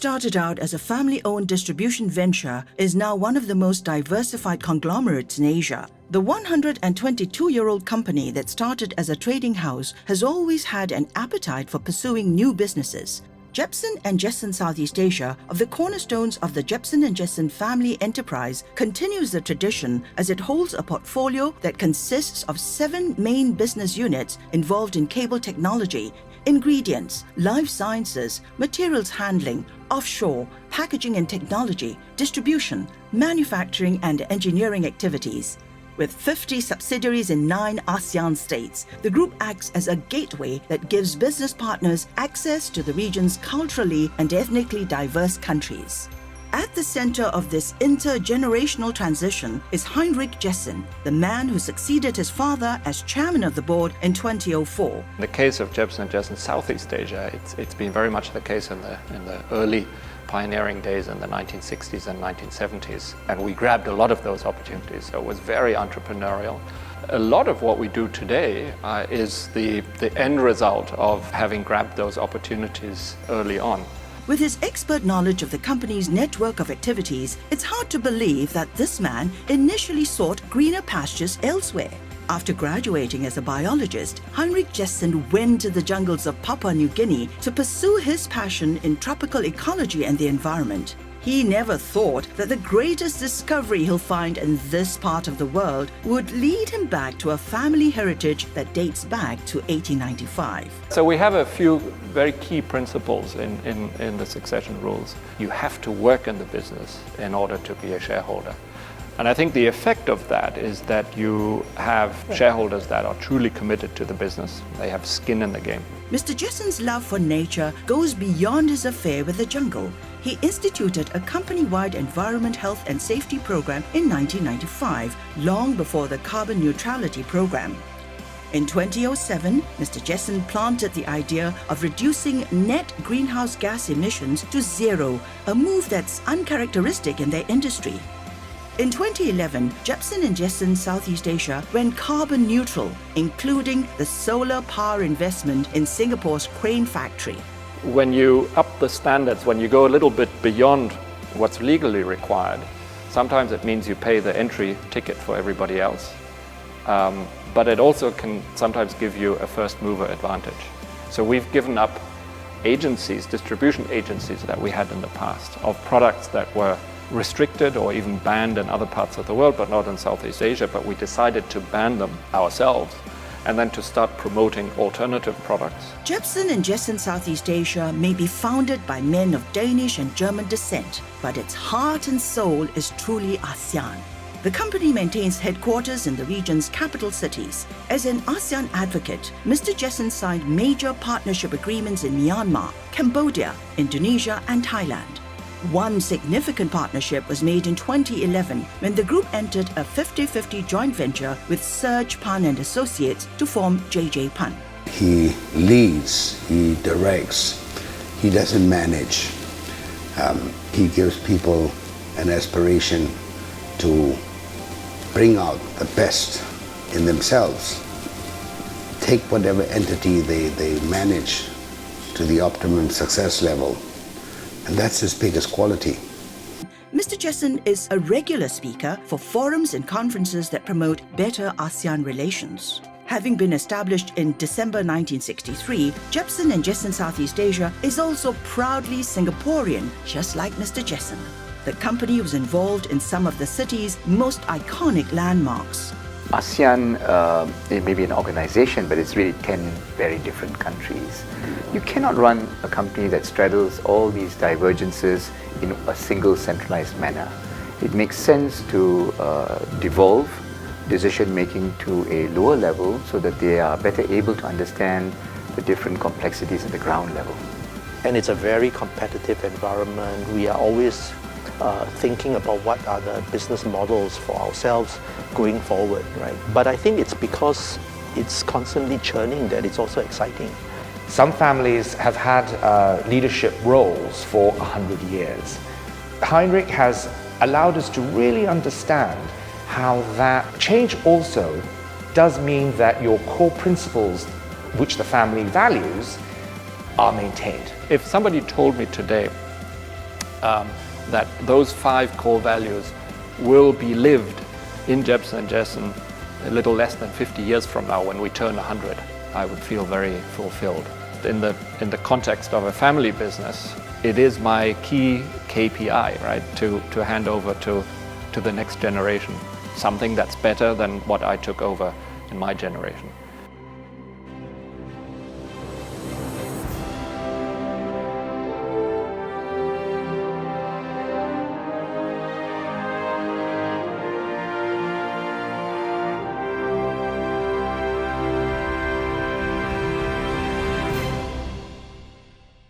started out as a family-owned distribution venture, is now one of the most diversified conglomerates in Asia. The 122-year-old company that started as a trading house has always had an appetite for pursuing new businesses. Jebsen and Jessen Southeast Asia, of the cornerstones of the Jebsen and Jessen family enterprise, continues the tradition as it holds a portfolio that consists of 7 main business units involved in cable technology, ingredients, life sciences, materials handling, offshore, packaging and technology, distribution, manufacturing and engineering activities. With 50 subsidiaries in 9 ASEAN states, the group acts as a gateway that gives business partners access to the region's culturally and ethnically diverse countries. At the center of this intergenerational transition is Heinrich Jessen, the man who succeeded his father as chairman of the board in 2004. In the case of Jebsen and Jessen Southeast Asia, it's been very much the case in the early pioneering days in the 1960s and 1970s, and we grabbed a lot of those opportunities, so it was very entrepreneurial. A lot of what we do today is the end result of having grabbed those opportunities early on. With his expert knowledge of the company's network of activities, it's hard to believe that this man initially sought greener pastures elsewhere. After graduating as a biologist, Heinrich Jessen went to the jungles of Papua New Guinea to pursue his passion in tropical ecology and the environment. He never thought that the greatest discovery he'll find in this part of the world would lead him back to a family heritage that dates back to 1895. So we have a few very key principles in the succession rules. You have to work in the business in order to be a shareholder. And I think the effect of that is that you have shareholders that are truly committed to the business. They have skin in the game. Mr. Jessen's love for nature goes beyond his affair with the jungle. He instituted a company-wide environment, health and safety program in 1995, long before the carbon neutrality program. In 2007, Mr. Jessen planted the idea of reducing net greenhouse gas emissions to zero, a move that's uncharacteristic in their industry. In 2011, Jebsen and Jessen Southeast Asia went carbon neutral, including the solar power investment in Singapore's crane factory. When you up the standards, when you go a little bit beyond what's legally required, sometimes it means you pay the entry ticket for everybody else. But it also can sometimes give you a first mover advantage. So we've given up agencies, distribution agencies that we had in the past of products that were restricted or even banned in other parts of the world, but not in Southeast Asia, but we decided to ban them ourselves and then to start promoting alternative products. Jebsen and Jessen Southeast Asia may be founded by men of Danish and German descent, but its heart and soul is truly ASEAN. The company maintains headquarters in the region's capital cities. As an ASEAN advocate, Mr. Jessen signed major partnership agreements in Myanmar, Cambodia, Indonesia and Thailand. One significant partnership was made in 2011 when the group entered a 50-50 joint venture with Serge Pan and Associates to form JJ Pan. He leads, he directs, he doesn't manage. He gives people an aspiration to bring out the best in themselves. Take whatever entity they manage to the optimum success level. And that's his biggest quality. Mr. Jessen is a regular speaker for forums and conferences that promote better ASEAN relations. Having been established in December 1963, Jebsen and Jessen Southeast Asia is also proudly Singaporean, just like Mr. Jessen. The company was involved in some of the city's most iconic landmarks. ASEAN, it may be an organization, but it's really 10 very different countries. You cannot run a company that straddles all these divergences in a single centralized manner. It makes sense to devolve decision-making to a lower level so that they are better able to understand the different complexities at the ground level. And it's a very competitive environment. We are always thinking about what are the business models for ourselves going forward, right? But I think it's because it's constantly churning that it's also exciting. Some families have had leadership roles for 100 years. Heinrich has allowed us to really understand how that change also does mean that your core principles, which the family values, are maintained. If somebody told me today that those 5 core values will be lived in Jebsen and Jessen a little less than 50 years from now when we turn 100. I would feel very fulfilled. In the context of a family business, it is my key KPI, right, to hand over to the next generation, something that's better than what I took over in my generation.